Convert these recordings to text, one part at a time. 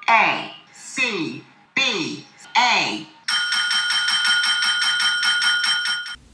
A.C.B.A.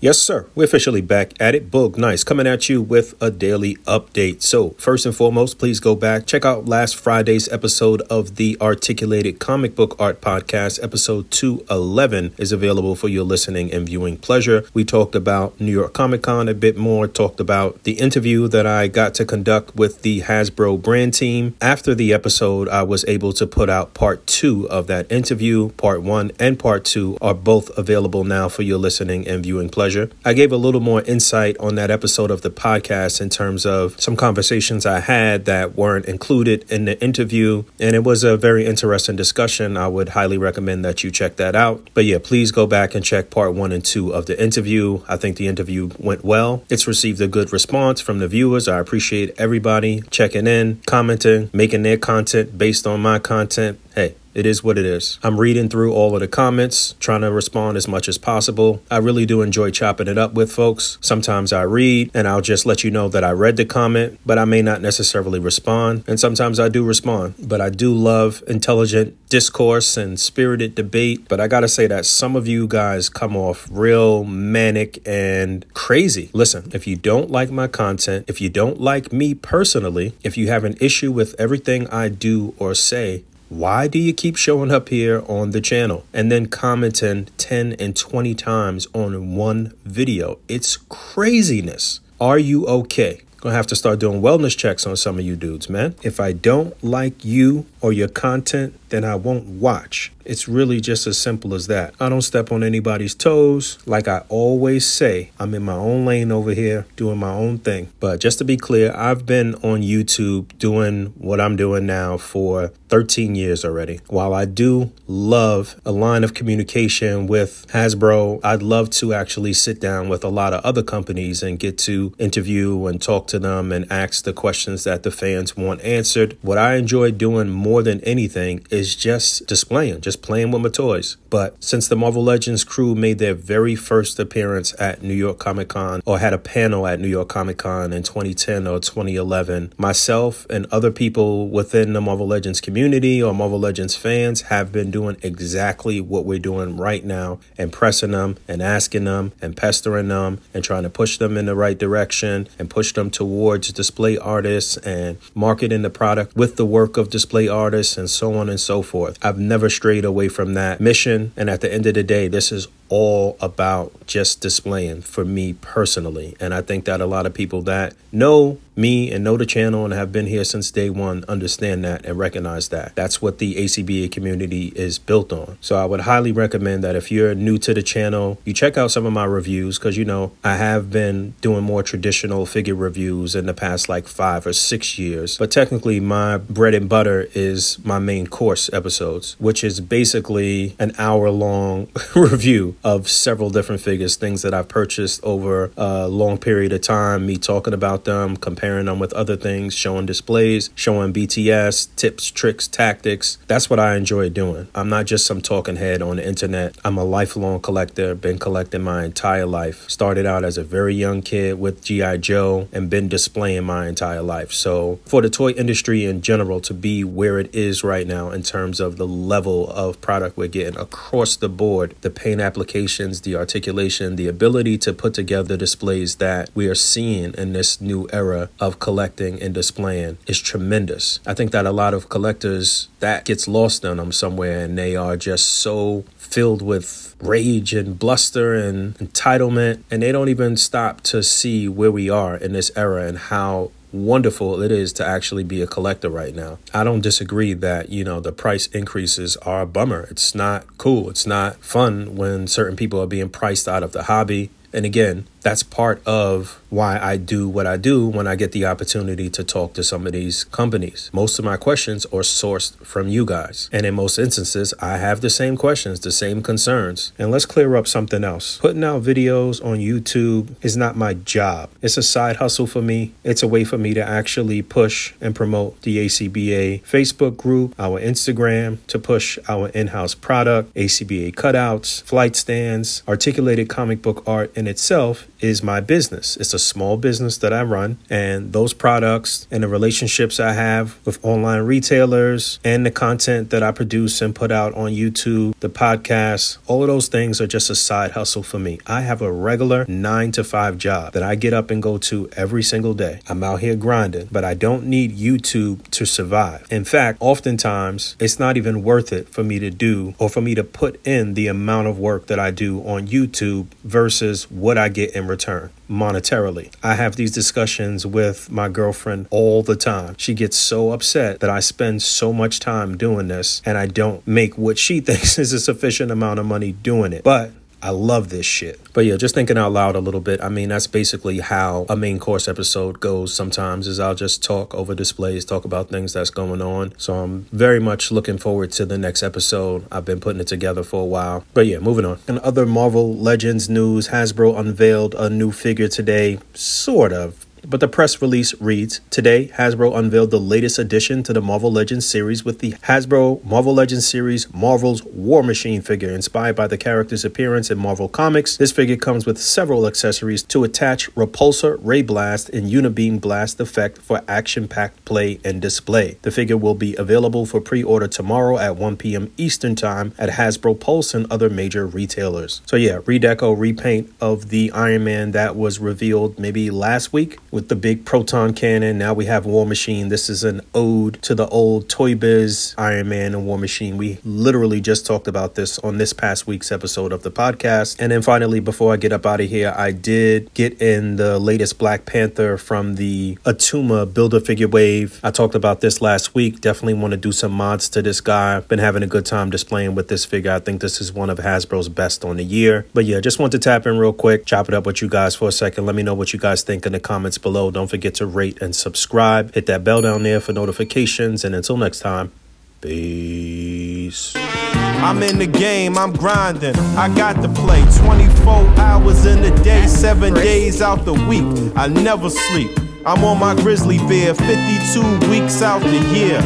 Yes, sir. We're officially back at it. Boog, nice. Coming at you with a daily update. So first and foremost, please go back. Check out last Friday's episode of the Articulated Comic Book Art Podcast. Episode 211 is available for your listening and viewing pleasure. We talked about New York Comic Con a bit more, talked about the interview that I got to conduct with the Hasbro brand team. After the episode, I was able to put out part 2 of that interview. Part 1 and part 2 are both available now for your listening and viewing pleasure. I gave a little more insight on that episode of the podcast in terms of some conversations I had that weren't included in the interview, and it was a very interesting discussion. I would highly recommend that you check that out. But yeah, please go back and check part 1 and 2 of the interview. I think the interview went well. It's received a good response from the viewers. I appreciate everybody checking in, commenting, making their content based on my content. Hey, it is what it is. I'm reading through all of the comments, trying to respond as much as possible. I really do enjoy chopping it up with folks. Sometimes I read and I'll just let you know that I read the comment, but I may not necessarily respond. And sometimes I do respond, but I do love intelligent discourse and spirited debate. But I got to say that some of you guys come off real manic and crazy. Listen, if you don't like my content, if you don't like me personally, if you have an issue with everything I do or say, why do you keep showing up here on the channel and then commenting 10 and 20 times on one video? It's craziness. Are you okay? Gonna have to start doing wellness checks on some of you dudes, man. If I don't like you or your content, then I won't watch. It's really just as simple as that. I don't step on anybody's toes. Like I always say, I'm in my own lane over here doing my own thing. But just to be clear, I've been on YouTube doing what I'm doing now for 13 years already. While I do love a line of communication with Hasbro, I'd love to actually sit down with a lot of other companies and get to interview and talk to them and ask the questions that the fans want answered. What I enjoy doing more than anything is just displaying, just playing with my toys. But since the Marvel Legends crew made their very first appearance at New York Comic Con, or had a panel at New York Comic Con in 2010 or 2011, myself and other people within the Marvel Legends community or Marvel Legends fans have been doing exactly what we're doing right now, and pressing them and asking them and pestering them and trying to push them in the right direction and push them towards display artists and marketing the product with the work of display artists and so on and so forth. I've never strayed away from that mission. And at the end of the day, this is all about just displaying for me personally. And I think that a lot of people that know me and know the channel and have been here since day one understand that and recognize that. That's what the ACBA community is built on. So I would highly recommend that if you're new to the channel, you check out some of my reviews, because, you know, I have been doing more traditional figure reviews in the past like 5 or 6 years. But technically my bread and butter is my main course episodes, which is basically an hour-long review of several different figures, things that I've purchased over a long period of time, me talking about them, comparing them with other things, showing displays, showing BTS, tips, tricks, tactics. That's what I enjoy doing. I'm not just some talking head on the internet. I'm a lifelong collector, been collecting my entire life. Started out as a very young kid with G.I. Joe and been displaying my entire life. So for the toy industry in general to be where it is right now in terms of the level of product we're getting across the board, the paint applications, the articulation, the ability to put together displays that we are seeing in this new era of collecting and displaying is tremendous. I think that a lot of collectors, that gets lost on them somewhere, and they are just so filled with rage and bluster and entitlement, and they don't even stop to see where we are in this era and how wonderful it is to actually be a collector right now. I don't disagree that, you know, the price increases are a bummer. It's not cool. It's not fun when certain people are being priced out of the hobby. And again, that's part of why I do what I do when I get the opportunity to talk to some of these companies. Most of my questions are sourced from you guys. And in most instances, I have the same questions, the same concerns. And let's clear up something else. Putting out videos on YouTube is not my job. It's a side hustle for me. It's a way for me to actually push and promote the ACBA Facebook group, our Instagram, to push our in-house product, ACBA cutouts, flight stands. Articulated comic book art in itself is my business. It's a small business that I run, and those products and the relationships I have with online retailers and the content that I produce and put out on YouTube, the podcast, all of those things are just a side hustle for me. I have a regular 9-to-5 job that I get up and go to every single day. I'm out here grinding, but I don't need YouTube to survive. In fact, oftentimes it's not even worth it for me to do or for me to put in the amount of work that I do on YouTube versus what I get in return monetarily. I have these discussions with my girlfriend all the time. She gets so upset that I spend so much time doing this and I don't make what she thinks is a sufficient amount of money doing it. But I love this shit. But yeah, just thinking out loud a little bit. I mean, that's basically how a main course episode goes sometimes, is I'll just talk over displays, talk about things that's going on. So I'm very much looking forward to the next episode. I've been putting it together for a while. But yeah, moving on. In other Marvel Legends news, Hasbro unveiled a new figure today, sort of. But the press release reads, today, Hasbro unveiled the latest addition to the Marvel Legends series with the Hasbro Marvel Legends series Marvel's War Machine figure. Inspired by the character's appearance in Marvel Comics, this figure comes with several accessories to attach Repulsor Ray Blast and Unibeam Blast effect for action-packed play and display. The figure will be available for pre-order tomorrow at 1 p.m. Eastern Time at Hasbro Pulse and other major retailers. So yeah, redeco, repaint of the Iron Man that was revealed maybe last week, with the big proton cannon. Now we have War Machine. This is an ode to the old Toy Biz Iron Man and War Machine. We literally just talked about this on this past week's episode of the podcast. And then finally, before I get up out of here, I did get in the latest Black Panther from the Atuma Build-A-Figure wave. I talked about this last week. Definitely want to do some mods to this guy. Been having a good time displaying with this figure. I think this is one of Hasbro's best on the year. But yeah, just want to tap in real quick, chop it up with you guys for a second. Let me know what you guys think in the comments below. Don't forget to rate and subscribe. Hit that bell down there for notifications. And until next time, peace. I'm in the game, I'm grinding. I got to play 24 hours in a day, 7 days out the week. I never sleep. I'm on my grizzly bear, 52 weeks out the year.